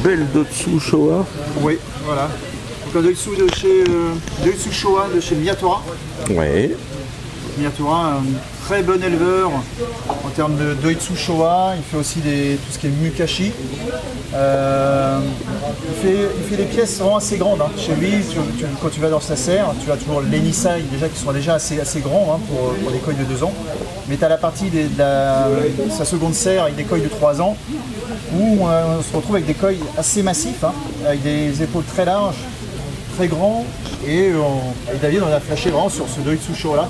belle Dotsu Showa. Oui, voilà. Donc un Doitsu de chez Doitsu Showa de chez Miyatora. Ouais. Miyatora, un très bon éleveur en termes de Doitsu Showa. Il fait aussi tout ce qui est Mukashi. Il fait des pièces vraiment assez grandes. Hein. Chez lui, quand tu vas dans sa serre, tu as toujours les Nisai déjà, qui sont déjà assez grands, hein, pour des coils de 2 ans. Mais tu as la partie de sa seconde serre avec des coils de 3 ans, où on se retrouve avec des coils assez massifs, hein, avec des épaules très larges, très grands. Et David, on a flashé vraiment sur ce Doitsu Showa là,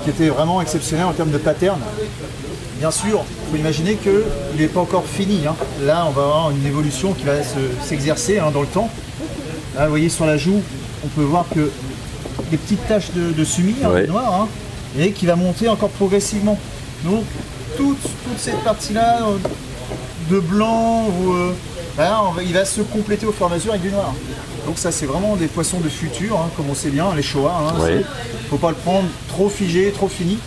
qui était vraiment exceptionnel en termes de pattern. Bien sûr, il faut imaginer qu'il n'est pas encore fini. Hein. Là, on va avoir une évolution qui va s'exercer, hein, dans le temps. Là, vous voyez sur la joue, on peut voir que des petites taches de sumi, hein, ouais. de noir, hein, et qui va monter encore progressivement. Donc, toute cette partie-là de blanc, il va se compléter au fur et à mesure avec du noir. Donc ça, c'est vraiment des poissons de futur, hein, comme on sait bien, les Showa. Hein, ouais. Faut pas le prendre trop figé, trop fini.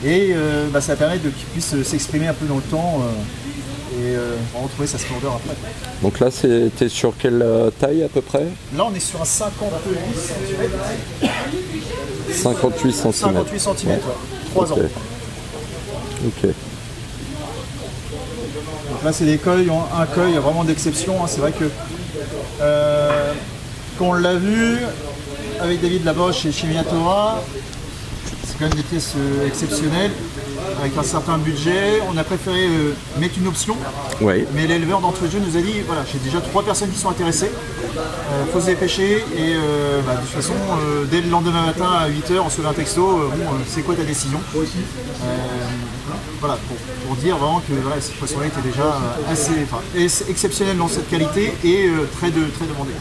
Et ça permet qu'il puisse s'exprimer un peu dans le temps et retrouver sa splendeur après. Donc là, t'es sur quelle taille à peu près? Là, on est sur un 58 cm. 58 cm. 58 cm, ouais. 3 ans. Ok. Donc là, c'est des coils, un coil vraiment d'exception. Hein. C'est vrai que quand on l'a vu avec David là-bas chez Miyatora, c'est quand même des pièces exceptionnelles, avec un certain budget. On a préféré mettre une option, ouais. Mais l'éleveur d'entrejeu nous a dit, voilà, j'ai déjà 3 personnes qui sont intéressées, faut se dépêcher, et de toute façon, dès le lendemain matin à 8 h, on se fait un texto, c'est quoi ta décision? Voilà, pour dire vraiment que voilà, ce poisson-là était déjà assez exceptionnel dans cette qualité et très demandé.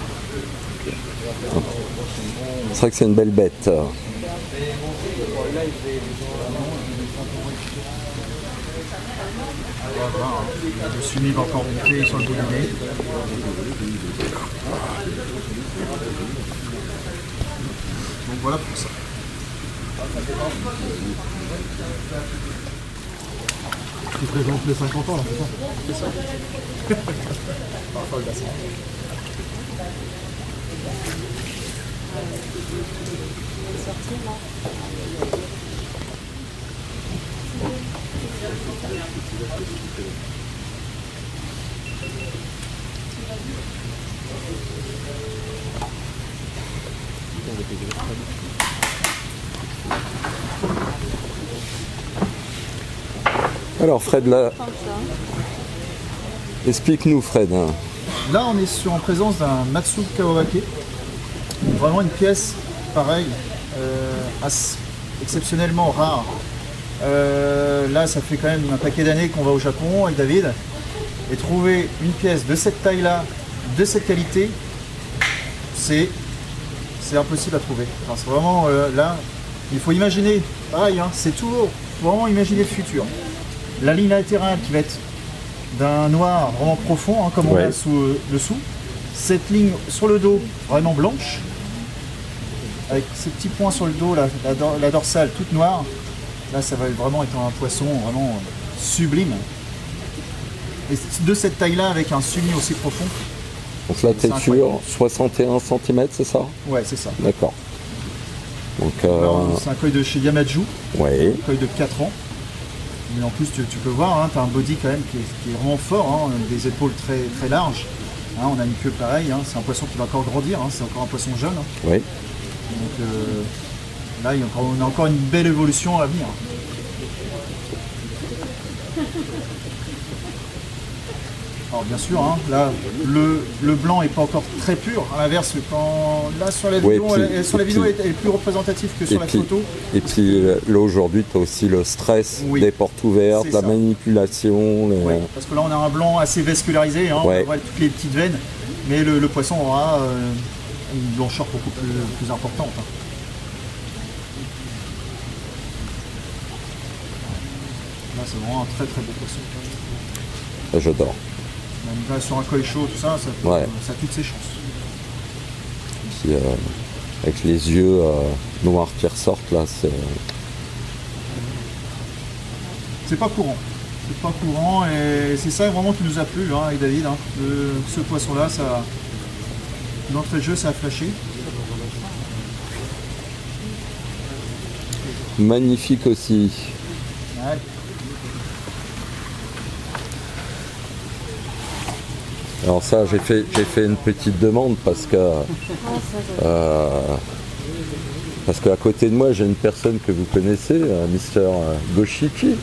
C'est vrai que c'est une belle bête. Le sumi va encore monter sur le bout du nez. Donc voilà pour ça. Tu présentes les 50 ans là, c'est ça? C'est ça. Parfois le bassin. Alors Fred, là, explique-nous Fred. Là on est en présence d'un Matsu Kawabake, vraiment une pièce pareille, exceptionnellement rare. Là ça fait quand même un paquet d'années qu'on va au Japon avec David, et trouver une pièce de cette taille là, de cette qualité, c'est impossible à trouver. Enfin, c'est vraiment là, il faut imaginer, pareil, hein, c'est toujours vraiment imaginer le futur. La ligne latérale qui va être d'un noir vraiment profond, hein, comme on a sous dessous. Cette ligne sur le dos vraiment blanche, avec ces petits points sur le dos, la dorsale toute noire. Là, ça va vraiment être un poisson vraiment sublime. Et de cette taille-là, avec un sumi aussi profond. Donc là, tu es sur 61 cm, c'est ça? Ouais, c'est ça. D'accord. Donc, c'est un koi de chez Yamaju, ouais. Un koi de 4 ans. Mais en plus, tu peux voir, hein, tu as un body quand même qui est vraiment fort, hein, des épaules très larges. Hein, on a une queue pareille, hein, c'est un poisson qui va encore grandir, hein, c'est encore un poisson jeune. Hein. Oui. Donc là, on a encore une belle évolution à venir. Alors bien sûr, hein, là, le blanc n'est pas encore très pur. À l'inverse, là sur la vidéo, elle est plus représentative que sur la photo. Et puis là aujourd'hui, tu as aussi le stress des portes ouvertes, la manipulation. Oui, parce que là on a un blanc assez vascularisé, hein, on voit toutes les petites veines, mais le poisson aura une blancheur beaucoup plus importante. Hein. Là c'est vraiment un très beau poisson. J'adore. Même sur un koi chaud, tout ça, ça a toutes ses chances. Puis, avec les yeux noirs qui ressortent là, c'est pas courant. C'est pas courant et c'est ça vraiment qui nous a plu hein, avec David. Hein. Ce poisson-là, ça, d'entrée de jeu, ça a flashé. Magnifique aussi. Ouais. Alors ça, j'ai fait une petite demande parce qu'à côté de moi, j'ai une personne que vous connaissez, Mister Goshiki,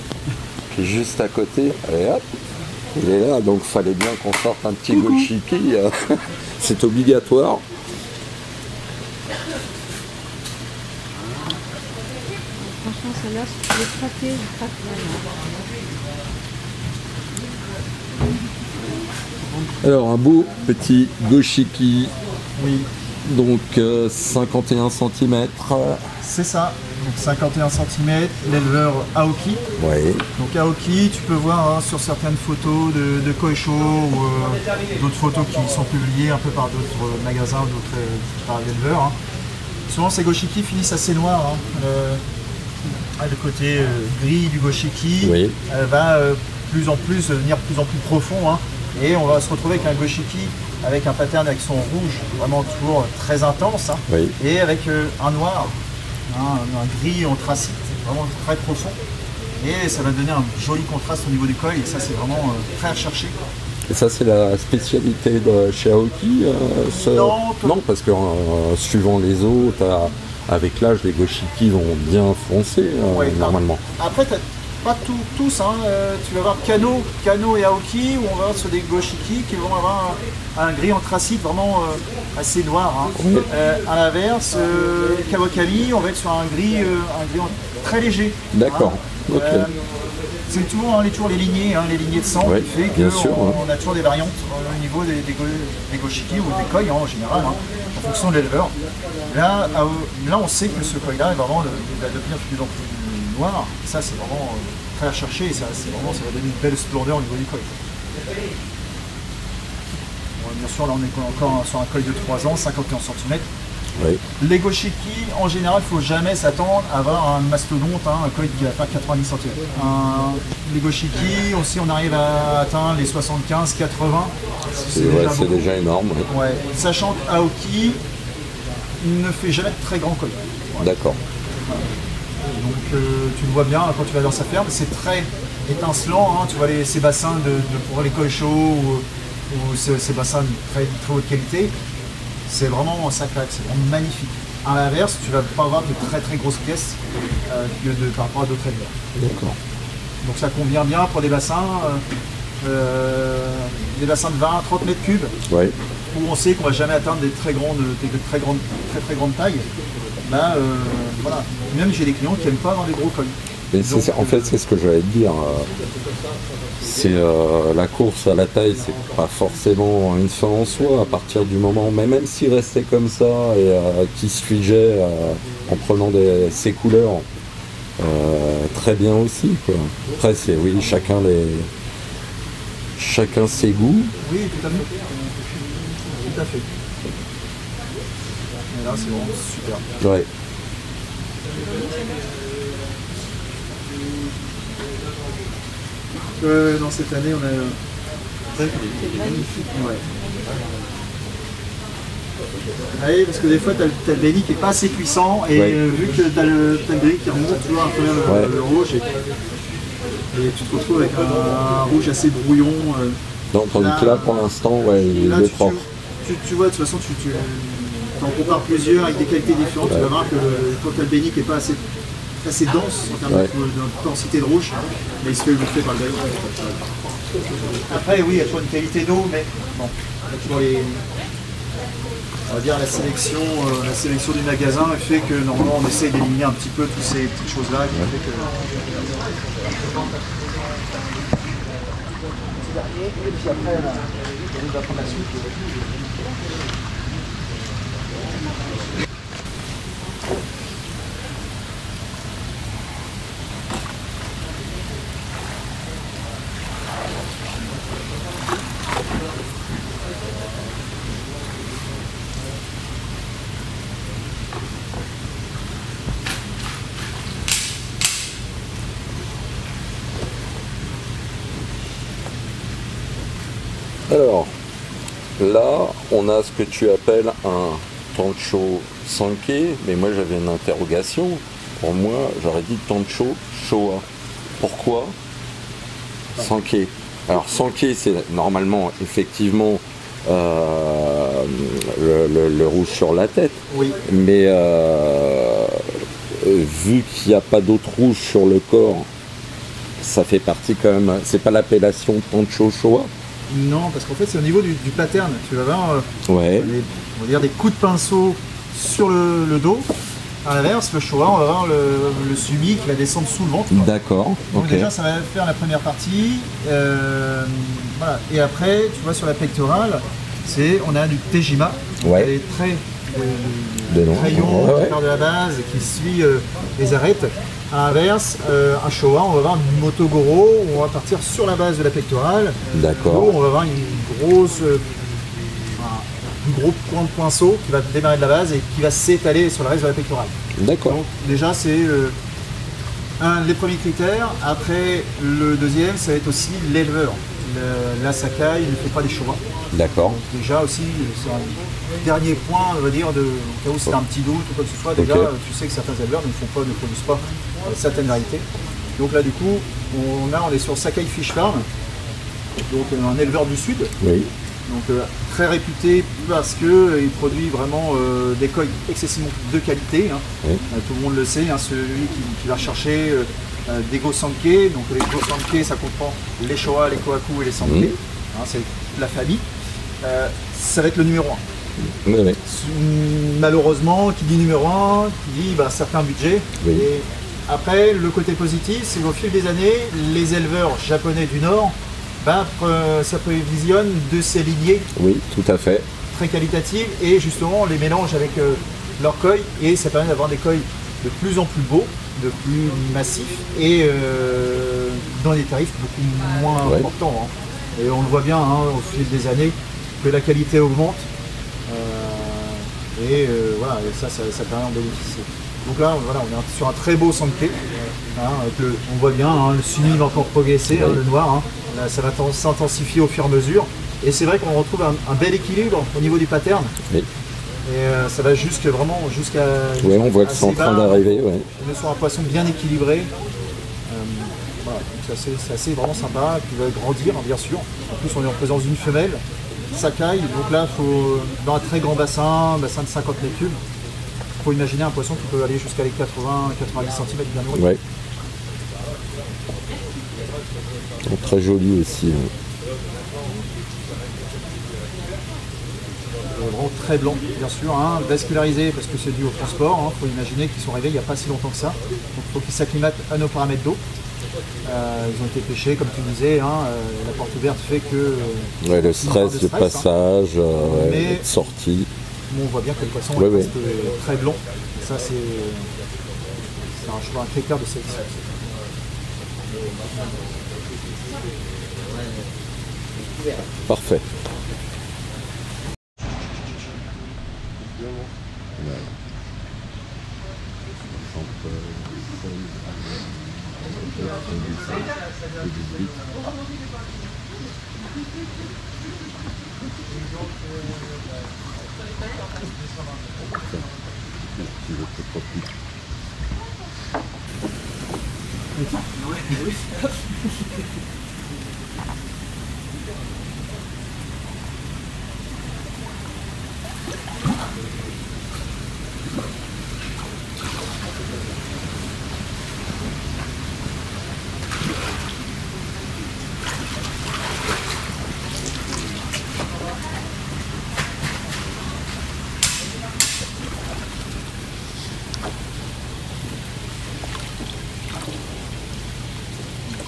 qui est juste à côté. Allez hop, il est là, donc fallait bien qu'on sorte un petit Goshiki. C'est obligatoire. Franchement, celle-là, si tu veux craquer, je craque bien. Alors un beau petit Goshiki, Oui, donc 51 cm. c'est ça. Donc 51 cm, l'éleveur Aoki. Oui, Donc Aoki, tu peux voir hein, sur certaines photos de Koisho ou d'autres photos qui sont publiées un peu par d'autres magasins, par l'éleveur. Hein. Souvent ces Goshiki finissent assez noirs. Hein. Le côté gris du Goshiki oui, va plus en plus devenir plus en plus profond. Hein. Et on va se retrouver avec un Goshiki avec un pattern avec son rouge vraiment toujours très intense. Hein. oui. Et avec un noir, hein, un gris anthracite, vraiment très profond. Et ça va donner un joli contraste au niveau du col et ça c'est vraiment très recherché. Et ça c'est la spécialité de chez Aoki Non, parce que suivant les eaux, avec l'âge les Goshiki vont bien foncer Ouais, normalement. Après, pas tous, hein, tu vas voir Kano et Aoki où on va sur des Goshiki qui vont avoir un gris anthracite vraiment assez noir. Hein. Oui. À l'inverse, Kawakami, on va être sur un gris très léger. D'accord, Hein. ok. C'est toujours, toujours les lignées de sang Ouais, qui fait bien sûr, qu'on a toujours des variantes au niveau des Goshiki ou des koi en général, hein, en fonction de l'éleveur. Là, on sait que ce koi-là va devenir de plus en plus noir. Ça, c'est vraiment très recherché et ça va donner une belle splendeur au niveau du koi. Bon, bien sûr, là, on est encore sur un koi de 3 ans, 51 cm. Oui. Les Goshiki, en général, il ne faut jamais s'attendre à avoir un mastodonte, hein, un koi qui va faire 90 cm. Les Goshiki, aussi, on arrive à atteindre les 75, 80. C'est déjà énorme. Oui. Ouais. Sachant qu'Aoki ne fait jamais de très grands koi. D'accord. Donc tu le vois bien quand tu vas dans sa ferme, c'est très étincelant, hein, tu vois ces bassins pour les koi chauds ou ces bassins de très haute qualité. C'est vraiment, ça claque, c'est vraiment magnifique. À l'inverse, tu ne vas pas avoir de très très grosses pièces par rapport à d'autres éleveurs. D'accord. Donc ça convient bien pour des bassins de 20 à 30 mètres cubes, Oui. où on sait qu'on ne va jamais atteindre des très grandes tailles. Là, voilà. Même j'ai des clients qui n'aiment pas avoir des gros cols. Mais en fait, c'est ce que j'allais te dire. C'est la course à la taille, c'est pas forcément une fin en soi à partir du moment, mais même s'il restait comme ça et qu'il se figeait en prenant ses couleurs, très bien aussi, quoi. Après, c'est oui, chacun ses goûts. Oui, tout à fait. Tout à fait. Et là, c'est vraiment super. Ouais. Dans cette année, on a. C'est magnifique. Ouais. Oui, parce que des fois, tu as le béni qui n'est pas assez puissant et Ouais. vu que tu as le béni qui remonte toujours à travers le rouge et tu te retrouves avec un rouge assez brouillon. Tandis que là, pour l'instant, ouais, il est propre. Tu vois, de toute façon, tu en compares plusieurs avec des qualités différentes, tu vas voir que quand tu as le béni qui n'est pas assez dense en termes de densité de rouge, mais il se fait bouffer par le béni. Après, oui, il y a toujours une qualité d'eau, mais bon, il y a toujours on va dire la sélection du magasin fait que normalement on essaye d'éliminer un petit peu toutes ces petites choses-là qui fait que. Et puis après, on va prendre la suite. Alors, là, on a ce que tu appelles un Tancho Sankei, mais moi j'avais une interrogation. Pour moi, j'aurais dit Tancho Showa. Pourquoi Sankei? Alors, Sankei, c'est normalement, effectivement, le rouge sur la tête. Oui. Mais vu qu'il n'y a pas d'autre rouge sur le corps, ça fait partie quand même. C'est pas l'appellation Tancho Showa? Non, parce qu'en fait, c'est au niveau du pattern. Tu vas voir, Ouais. on va dire des coups de pinceau sur le dos. À l'inverse, le Showa, on va avoir le subi qui va descendre sous le ventre. D'accord. Donc Ok. déjà, ça va faire la première partie. Voilà. Et après, tu vois, sur la pectorale, on a du Tejima. Ouais. Les traits Des noms. crayon Ouais, ouais. qui part de la base et qui suit les arêtes. À l'inverse, un Showa, on va avoir du Motogoro où on va partir sur la base de la pectorale. D'accord. Où on va avoir une gros point de pinceau qui va démarrer de la base et qui va s'étaler sur le reste de la pectorale. D'accord. Donc déjà c'est les premiers critères. Après le deuxième, ça va être aussi l'éleveur. La Sakai ne fait pas des Showa. D'accord. Déjà aussi, c'est un dernier point, on va dire, au cas où c'est un petit doute ou quoi que ce soit. Déjà, Ok. tu sais que certains éleveurs ne produisent pas certaines variétés. Donc là, du coup, on est sur Sakai Fish Farm, donc un éleveur du sud. Oui. Donc très réputé parce qu'il produit vraiment des koi excessivement de qualité. Hein. Oui. Tout le monde le sait, hein, celui qui va chercher des Go-Sankei. Donc les Go-Sankei, ça comprend les Showa, les Kohaku et les Sankei. Hein, c'est la famille. Ça va être le numéro 1. Oui, oui. Malheureusement, qui dit numéro 1, qui dit certains budgets. Oui. Et après, le côté positif, c'est qu'au fil des années, les éleveurs japonais du Nord s'approvisionnent de ces lignées Oui, tout à fait. très qualitatives et justement on les mélange avec leur koi et ça permet d'avoir des koi de plus en plus beaux, de plus massifs et dans des tarifs beaucoup moins Ouais. importants. Hein. Et on le voit bien au fil des années que la qualité augmente voilà, et ça permet d'en bénéficier. Donc là, voilà, on est sur un très beau Sankei. Hein, on voit bien, hein, le suivi va encore progresser, hein, le noir. Hein. Là, ça va s'intensifier au fur et à mesure. Et c'est vrai qu'on retrouve un bel équilibre au niveau du pattern. Oui. Et ça va jusqu'à. Oui, on voit que c'est en assez train bas. d'arriver. Ouais. On est sur un poisson bien équilibré. Voilà, donc c'est assez vraiment sympa, qui va grandir, hein, bien sûr. En plus, on est en présence d'une femelle, Sakai. Donc là, dans un très grand bassin de 50 mètres cubes, il faut imaginer un poisson qui peut aller jusqu'à les 80-90 cm bien nourri. Ouais. Donc, très joli aussi. Vraiment très blanc, bien sûr, hein, vascularisé parce que c'est dû au transport. Il faut imaginer qu'ils sont arrivés il n'y a pas si longtemps que ça. Donc il faut qu'ils s'acclimatent à nos paramètres d'eau. Ils ont été pêchés, comme tu disais, la porte ouverte fait que. Ouais, le stress de du stress, passage, Mais- de sortie. On voit bien que le poisson Ouais, reste très blanc. Et ça, c'est un critère de sélection. Parfait.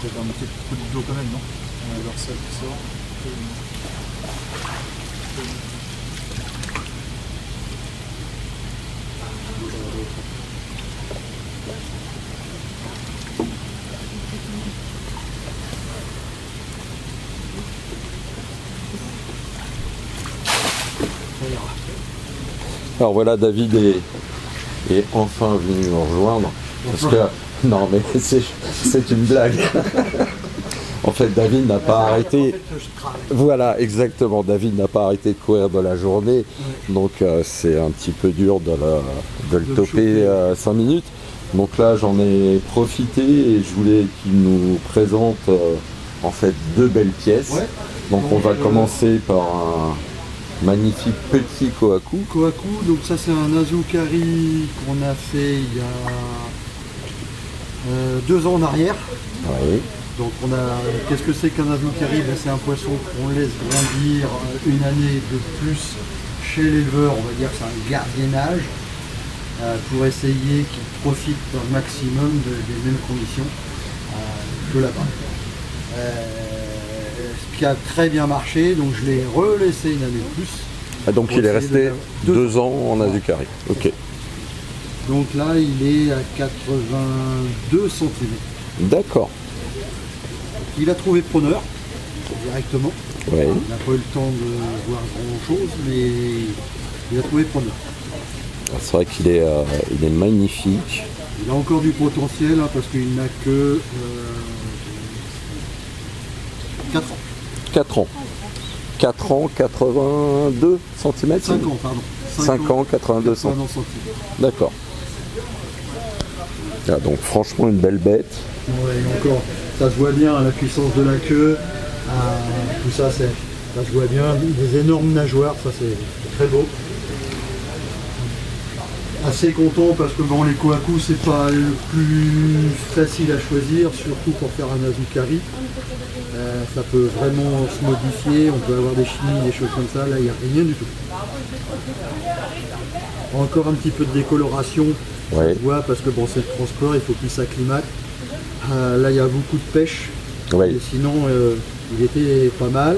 Peut-être un petit coup d'eau quand même, non? On va voir ça qui sort. Alors voilà, David est enfin venu nous rejoindre. Parce que, non mais c'est une blague. En fait, David n'a pas arrêté. En fait, je travaille. Voilà, exactement. David n'a pas arrêté de courir de la journée. Donc, c'est un petit peu dur de le le toper choper. 5 minutes. Donc là, j'en ai profité et je voulais qu'il nous présente en fait 2 belles pièces. Ouais. Donc, on Donc, va commencer par un magnifique petit Kohaku. Kohaku, donc ça c'est un Azukari qu'on a fait il y a 2 ans en arrière. Oui. Donc on a, qu'est-ce que c'est qu'un Azukari? Ben, c'est un poisson qu'on laisse grandir une année de plus chez l'éleveur, on va dire que c'est un gardiennage, pour essayer qu'il profite un maximum des mêmes conditions que là-bas. Ce qui a très bien marché, donc je l'ai relaissé une année de plus. Ah, donc, Pour il est essayer resté de- 2 ans en Azukari. Ok. Donc là il est à 82 cm. D'accord. Il a trouvé preneur directement. Oui. Il n'a pas eu le temps de voir grand chose, mais il a trouvé preneur. C'est vrai qu'il est, il est magnifique. Il a encore du potentiel hein, parce qu'il n'a que 4 ans. 4 ans. 4 ans, 82 cm 5 ans, pardon. 5 ans, 82 cm. centimètres. D'accord. Ah, donc franchement une belle bête. Ouais, et encore, ça se voit bien la puissance de la queue, tout ça, ça se voit bien, des énormes nageoires, ça c'est très beau. Assez content parce que bon, les Kohaku c'est pas le plus facile à choisir, surtout pour faire un Azukari. Ça peut vraiment se modifier, on peut avoir des chimies, des choses comme ça, là il n'y a rien du tout. Encore un petit peu de décoloration, ça Ouais. se voit parce que bon c'est le transport, il faut qu'il s'acclimate. Là il y a beaucoup de pêche, Oui. et sinon il était pas mal.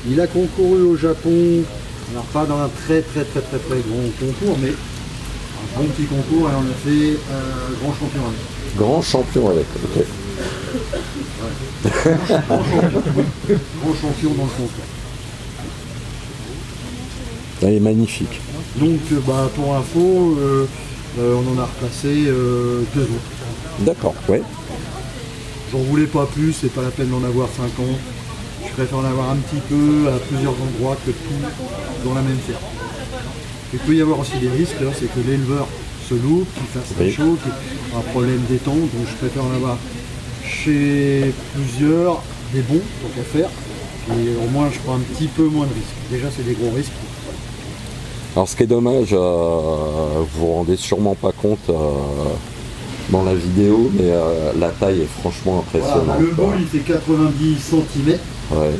Il a concouru au Japon, alors pas dans un très grand concours, mais un bon petit concours et on a fait grand champion avec. Grand champion avec. Ok. Grand champion dans le concours. Elle est magnifique. Donc bah, pour info, on en a replacé 2 autres. D'accord. Ouais. J'en voulais pas plus, c'est pas la peine d'en avoir 50. Je préfère en avoir un petit peu à plusieurs endroits que tout dans la même ferme. Il peut y avoir aussi des risques, hein, c'est que l'éleveur se loupe, qu'il fasse très Oui. chaud, qu'il y ait un problème d'étang, donc je préfère en avoir chez plusieurs, des bons, tant qu'à faire, et au moins je prends un petit peu moins de risques. Déjà c'est des gros risques. Alors ce qui est dommage, vous vous rendez sûrement pas compte dans la vidéo, mais la taille est franchement Voilà, impressionnante. le boule il fait 90 cm, Ouais.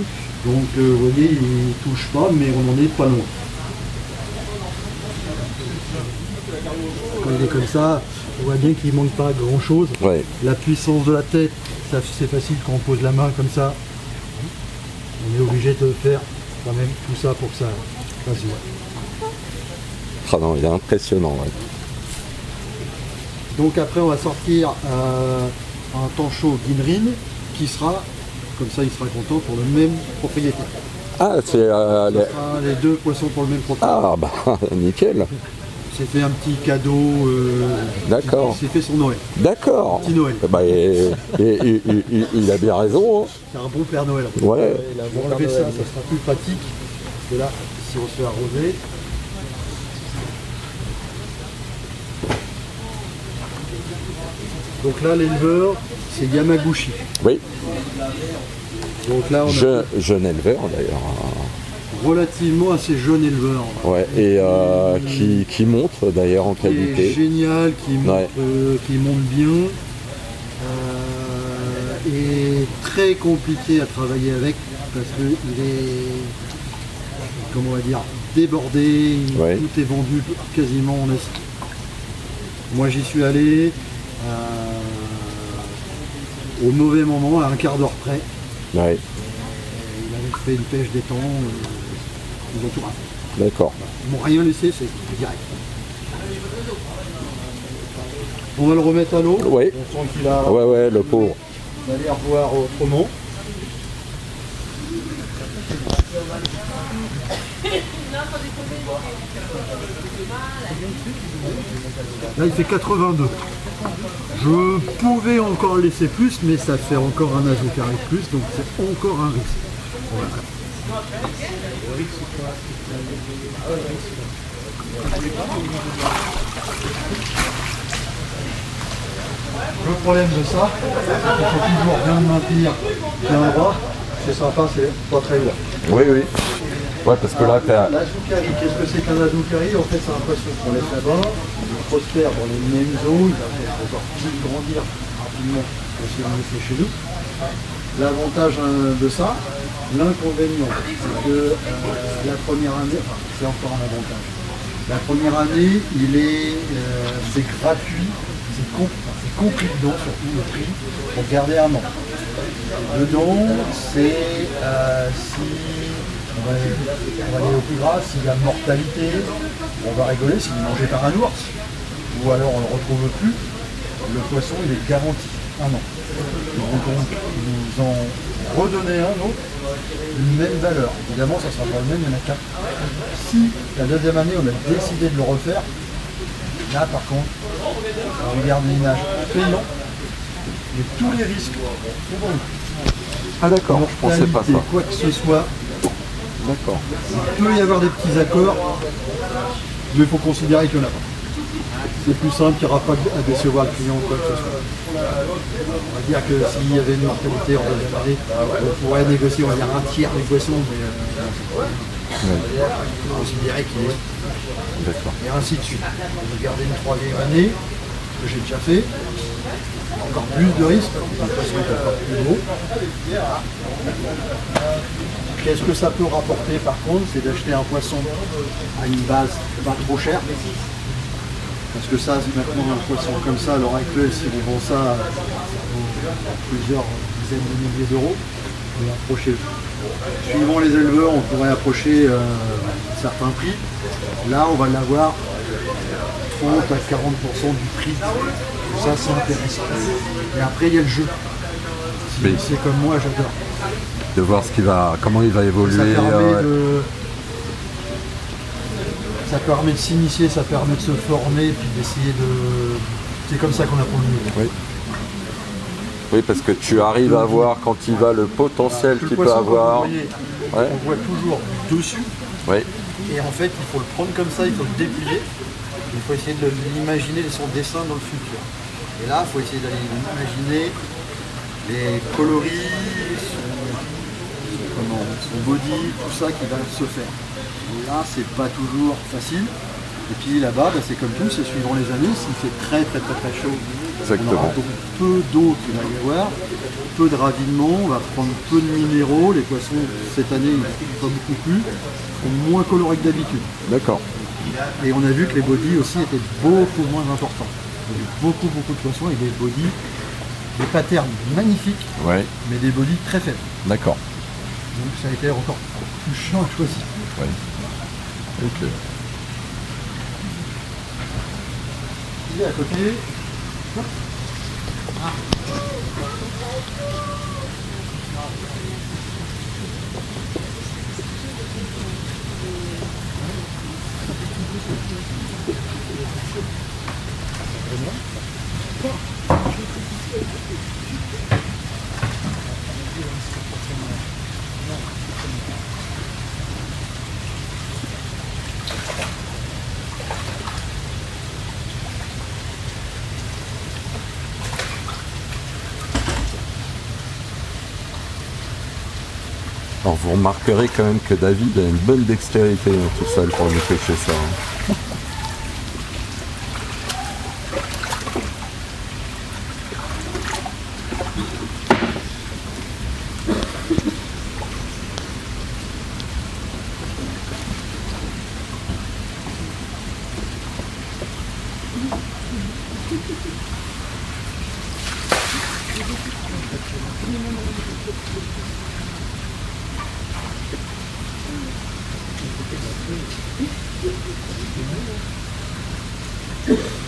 donc vous voyez il touche pas, mais on n'en est pas loin. Quand il est comme ça, on voit bien qu'il manque pas grand chose. Ouais. La puissance de la tête, c'est facile quand on pose la main comme ça. On est obligé de faire quand même tout ça pour que ça se voit. Ah non, il est impressionnant. Ouais. Donc après on va sortir un tancho Ginrin qui sera, comme ça il sera content pour le même propriétaire. Ah, c'est Ça sera les 2 poissons pour le même propriétaire. ah bah nickel. C'est fait un petit cadeau. D'accord. Il s'est fait son Noël. D'accord. Petit Noël. Bah, il a bien raison. Hein. C'est un bon Père Noël. Ouais. On va enlever ça, ça sera plus pratique. Parce que là, si on se fait arroser. Donc là, l'éleveur, c'est Yamaguchi. Oui. Donc là, on a Jeune éleveur d'ailleurs. relativement assez jeune éleveur. Ouais. Et qui monte d'ailleurs en Qui est qualité. génial, Ouais. qui monte bien. Et très compliqué à travailler avec parce qu'il est, comment on va dire, débordé, Ouais. tout est vendu quasiment en Asie. Moi j'y suis allé au mauvais moment, à un quart d'heure près. Ouais. Il avait fait une pêche d'étang, ils ont tout raflé. D'accord. Ils m'ont rien laissé, c'est direct. On va le remettre à l'eau. Oui. On sent qu'il a Ouais, le pauvre. d'aller revoir autrement. Là il fait 82. Je pouvais encore le laisser plus, mais ça fait encore un azocaré de plus, donc c'est encore un risque. Voilà. Le problème de ça, c'est qu'il faut toujours bien le maintenir bien droit. C'est sympa, c'est pas très lourd. Oui, oui. Ouais, parce que là, t'as... L'azoukari, qu'est-ce que c'est qu'un azoukari? En fait, c'est un poisson qu'on laisse là-bas, il prospère dans les mêmes eaux, il va encore plus grandir rapidement que si on le fait chez nous. L'avantage de ça, l'inconvénient, c'est que la première année, enfin, c'est encore un avantage. La première année, c'est gratuit, c'est compris dedans, surtout le prix, pour garder un an. Dedans, c'est si on va aller au plus grave, s'il y a mortalité, on va rigoler, s'il est mangé par un ours, ou alors on ne le retrouve plus, le poisson il est garanti un an. Donc on nous en redonner un autre, une même valeur. Évidemment, ça sera pas le même, il y en a 4. Si la deuxième année on a décidé de le refaire, là par contre, on regarde l'image payant, mais tous les risques sont bons. Ah d'accord, je pensais pas ça. Quoi que ce soit, D'accord. il peut y avoir des petits accords, mais il faut considérer qu'il n'y en a pas. C'est plus simple, il n'y aura pas à décevoir le client ou quoi que ce soit. On va dire que s'il y avait une mortalité en deuxième année, on pourrait négocier, on va dire un tiers des poissons, mais on peut considérer qu'il est. D'accord. Et ainsi de suite. On va garder une troisième année, que j'ai déjà fait. Encore plus de risques, le poisson est encore plus gros. Qu'est-ce que ça peut rapporter par contre, c'est d'acheter un poisson à une base pas trop chère. Parce que ça, maintenant un poisson comme ça, à l'heure actuelle, si on vend ça, ça vaut plusieurs dizaines de milliers d'euros. On va approcher. Suivant les éleveurs, on pourrait approcher certains prix. Là, on va l'avoir 30 à 40% du prix. Ça, c'est intéressant. Et après, il y a le jeu. Si Oui. c'est comme moi, j'adore. De voir comment il va évoluer. Ça permet de s'initier, ça permet de se former, puis d'essayer de... C'est comme ça qu'on apprend le mieux. Oui. Oui, parce que tu arrives à voir quand il va le potentiel qu'il peut avoir. On voit toujours dessus. Oui. Et en fait, il faut le prendre comme ça, il faut le déplier. Il faut essayer de l'imaginer son dessin dans le futur. Et là, il faut essayer d'aller imaginer les coloris, son body, tout ça qui va se faire. Et là, c'est pas toujours facile. Et puis là-bas, c'est comme tout, c'est suivant les années. S'il fait très chaud, exactement, on aura donc peu d'eau qu'il va y avoir, peu de ravinement, on va prendre peu de minéraux. Les poissons, cette année, ils ne font pas beaucoup plus, sont moins colorés que d'habitude. D'accord. Et on a vu que les bodies aussi étaient beaucoup moins importants. Il y a eu beaucoup de poissons avec des bodies, des patterns magnifiques, Ouais. mais des bodies très faibles. D'accord. Donc ça a été encore plus chiant à choisir. Ouais. Ok. Il est à côté. Alors vous remarquerez quand même que David a une bonne dextérité tout seul pour nous pêcher ça. Hein.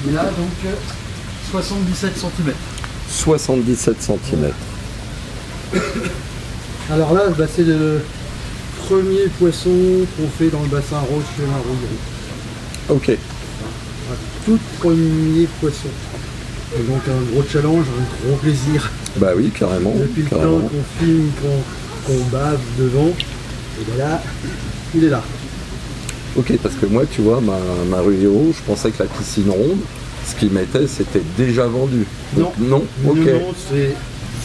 Il a donc 77 cm. 77 cm. Alors là, bah, c'est premiers poissons qu'on fait dans le bassin rose chez Marouillon. Ok. Un tout premier poisson. Et donc un gros challenge, un gros plaisir. Bah oui, carrément. Depuis le carrément. temps qu'on filme, qu'on bave devant, et bien là, il est là. Ok, parce que moi, tu vois, ma rue Héros, je pensais que la piscine ronde, ce qu'ils mettaient, c'était déjà vendu. Donc, non, ok. Non, c'est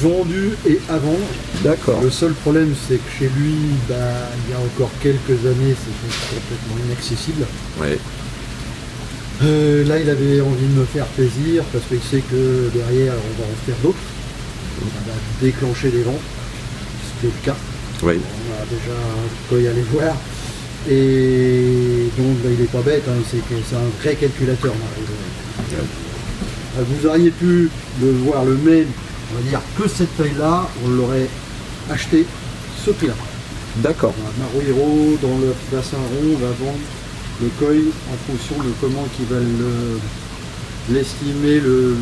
vendu et à vendre. D'accord. Le seul problème, c'est que chez lui, bah, il y a encore quelques années, c'était complètement inaccessible. Ouais. Là, il avait envie de me faire plaisir parce qu'il sait que derrière, on va en faire d'autres. Ça va déclencher des ventes, ce qui est le cas. Oui. On a déjà un peu y aller voir. Et donc, bah, il est pas bête, hein, c'est un vrai calculateur. Vous auriez pu le voir le même, on va dire que cette taille-là, on l'aurait acheté ce prix-là. D'accord. Marouillero dans le bassin rond va vendre le koi en fonction de comment il va l'estimer, le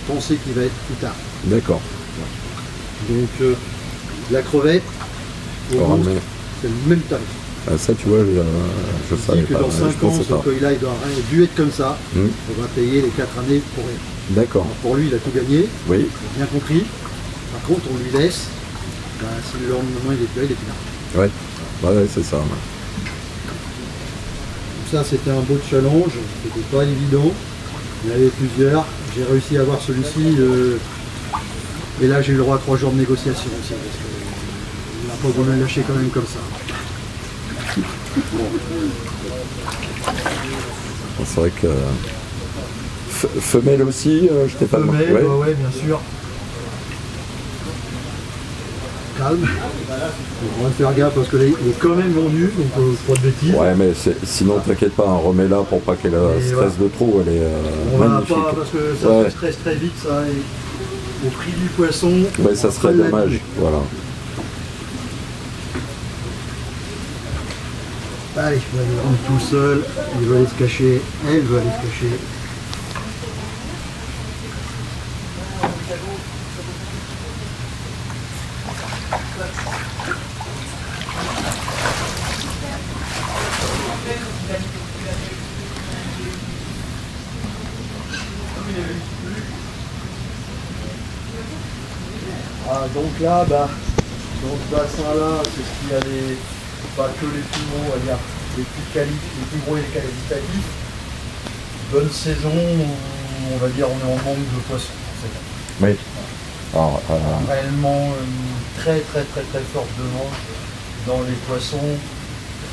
penser qu'il va être plus tard. D'accord. Donc la crevette, au Oh, monstre, mais- c'est le même tarif. Ah, ça, tu vois, je Je savais dis que pas. dans 5 je ans, pensais ce pas. koi-là, il doit dû être comme ça. Hmm. On va payer les 4 années pour rien. D'accord. Alors, pour lui, il a tout gagné, Oui. il a bien compris. Par contre, on lui laisse, bah, si le lendemain il est plus là, il est plus là. Ouais. Ouais, c'est ça. Donc ça, c'était un beau challenge, c'était pas évident. Il y en avait plusieurs. J'ai réussi à avoir celui-ci. Et là, j'ai eu le droit à 3 jours de négociation aussi. Parce que il n'a pas voulu me lâcher quand même comme ça. C'est vrai que. Femelle aussi, je t'ai pas demandé. Femelle, Ouais. ouais, bien sûr. Calme. On va faire gaffe parce que là, il est quand même vendu, donc pas de bêtises. Ouais, mais sinon, t'inquiète pas, remets-la pour pas qu'elle Et stresse voilà. de trop. Elle est On va magnifique. pas, parce que ça Ouais. se stresse très vite, ça. Et au prix du poisson, Ouais, on ça va serait pas dommage. l'abîmer. Voilà. Allez, il va aller rendre tout seul, il va aller se cacher, elle va aller se cacher. Ah, donc là, bah, dans ce bassin-là, c'est ce qu'il y a pas que les plus gros, on va dire, les plus gros et les qualitatifs. Bonne saison où, on va dire, on est en manque de poissons. Oui. Alors, Réellement une très forte demande dans les poissons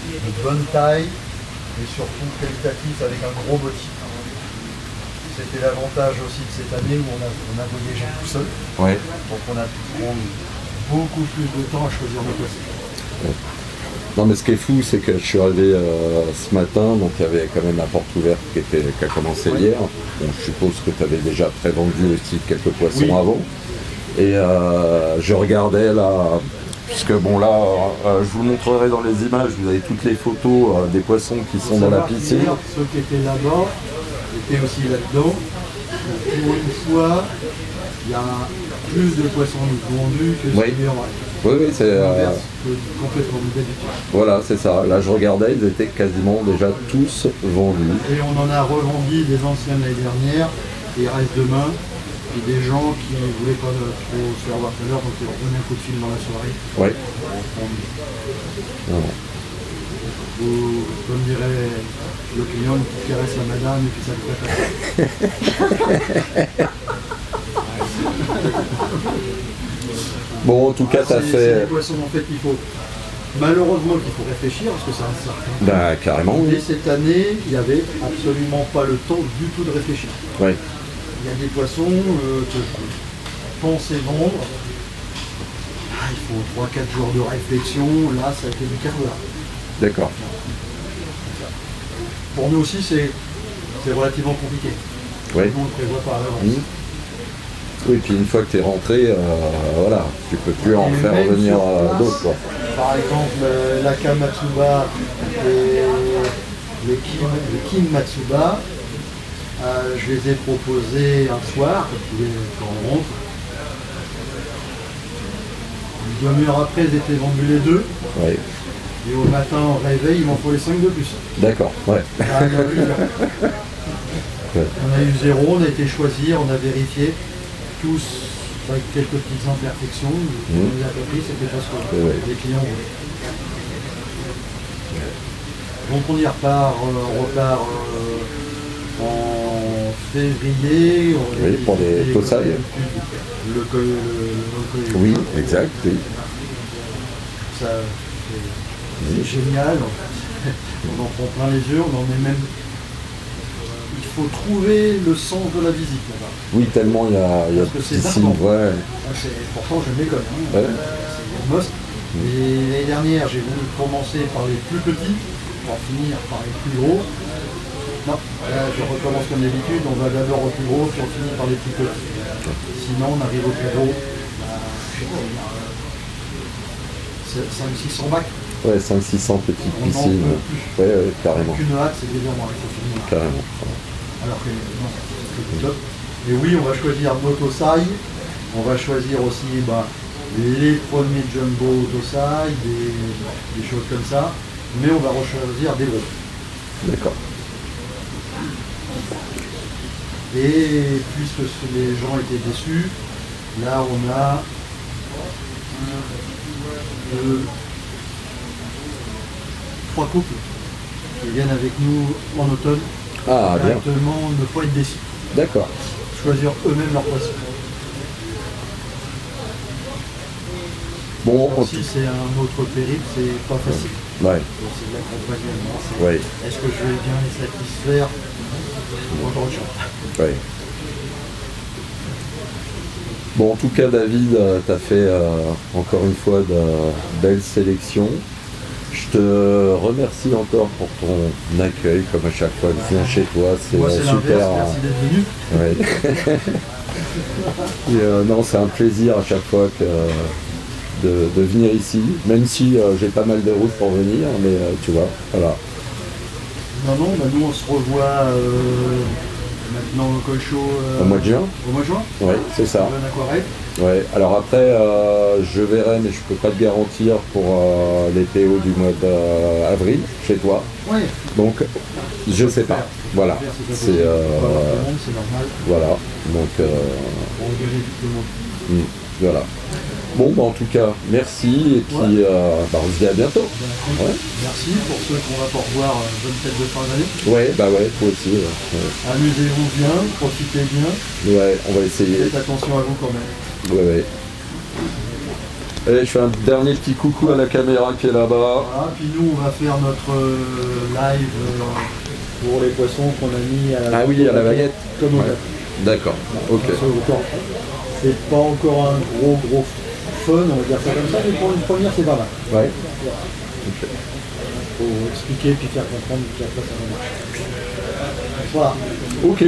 de bonne taille et surtout qualitatifs avec un gros boti. C'était l'avantage aussi de cette année où on a voyagé tout seul. ouais. Donc on a pu prendre beaucoup plus de temps à choisir nos poissons. Non, mais ce qui est fou, c'est que je suis arrivé ce matin, donc il y avait quand même la porte ouverte qui a commencé Ouais. hier. Bon, je suppose que tu avais déjà prévendu aussi quelques poissons Oui. avant. Et je regardais là, puisque bon là, je vous montrerai dans les images, vous avez toutes les photos des poissons qui sont dans la piscine. Hier, ceux qui étaient là-bas étaient aussi là-dedans. Pour une fois, il y a plus de poissons vendus que Oui. sur Oui, c'est l'inverse que complètement d'habitude. voilà, c'est ça. Là, je regardais, ils étaient quasiment déjà tous vendus. Et on en a revendu des anciens l'année dernière, et il reste demain. Et des gens qui ne voulaient pas trop se faire voir tout à l'heure, donc ils ont donné un coup de fil dans la soirée. Ouais. Non, non. Comme dirait le client, une petite caresse à madame et puis ça le fait passer. Bon, en tout cas, tu as C'est fait. des poissons en fait qu'il faut, malheureusement qu'il faut réfléchir parce que c'est incertain. Bah, carrément, Et oui. cette année, il n'y avait absolument pas le temps du tout de réfléchir. Ouais. Il y a des poissons que je pensais vendre. Ah, il faut 3-4 jours de réflexion. Là, ça a été du quart d'heure. D'accord. Pour nous aussi, c'est relativement compliqué. Ouais. Nous, on ne le prévoit pas à l'avance. Mmh. Oui, puis une fois que tu es rentré, voilà, tu peux plus en Et faire même revenir sur place, d'autres, quoi. Par exemple, la Kamatsuba et le Kim Matsuba, je les ai proposés un soir, quand on rentre. Une demi-heure après, ils étaient vendus les deux. Ouais. Et au matin, au réveil, il m'en faut les 5 de plus. D'accord, ouais. Ah, il y a eu, on a eu 0, on a été choisir, on a vérifié, tous avec quelques petites imperfections. On les a pas pris, c'était pas ce que les clients voulaient. Donc on y repart, en février. Oui, pour les Tosaï. Oui, exact, oui. Ça, c'est génial. On en prend plein les yeux, on en est même. Il faut trouver le sens de la visite là-bas. Oui, tellement il y a Parce que c'est ici, important. ouais. Pourtant, je m'école. Hein. Ouais. C'est une must. Et l'année dernière, j'ai voulu commencer par les plus petits, pour finir par les plus gros. Non, là, je recommence comme d'habitude. On va d'abord au plus gros, puis on finit par les plus petits. Sinon, on arrive au plus gros. Je sais pas, 500-600 bacs. Ouais, 500-600 petites On n'en piscines. peut plus. Ouais, carrément. Aucune hâte, c'est déjà moi, il faut finir. Carrément. Alors que non, c'est top. Et oui, on va choisir Motosai. On va choisir aussi les premiers jumbo Tosai, des choses comme ça. Mais on va rechoisir des gros. D'accord. Et puisque les gens étaient déçus, là on a 3 couples qui viennent avec nous en automne. Ah, bien. Directement, ne pas être déçus. D'accord. Choisir eux-mêmes leur poisson. Bon, Si c'est un autre périple, c'est pas facile. ouais. C'est de l'accompagnement. Ouais. Est-ce que je vais bien les satisfaire? Autre chose. Ouais. Bon, en tout cas, David, tu as fait encore une fois de belles sélections. Je te remercie encore pour ton accueil, comme à chaque fois que je viens chez toi. C'est Moi, c'est super. l'inverse, merci d'être venu. Ouais. Et, non, c'est un plaisir à chaque fois de venir ici, même si j'ai pas mal de routes pour venir, mais tu vois, voilà. Non, nous on se revoit maintenant au Colchot. Au mois de juin. Au mois de juin. Oui, c'est ça. Bonne aquarelle. Ouais. Alors après, je verrai, mais je peux pas te garantir pour les PO du mois d'avril chez toi. Oui. Donc, je sais pas. Voilà. C'est c'est normal. voilà. Donc, On va engager tout le monde. voilà. Bon, en tout cas, merci et puis on se dit à bientôt. Ouais. Merci pour ceux qu'on va pas revoir. Bonne fête de fin d'année. Ouais, ouais, toi aussi. Ouais. Amusez-vous bien, profitez bien. Ouais, on va essayer. Faites attention à vous quand même. Ouais. Allez, je fais un dernier petit coucou à la caméra qui est là-bas. Voilà, puis nous on va faire notre live pour les poissons qu'on a mis à la Ah oui, à la baguette. Comme Ouais. D'accord, ok. C'est pas encore un gros fun, on va dire ça comme ça, mais pour une première c'est pas mal. Ouais. Faut expliquer puis faire comprendre puis après ça va marcher. Voilà. Ok.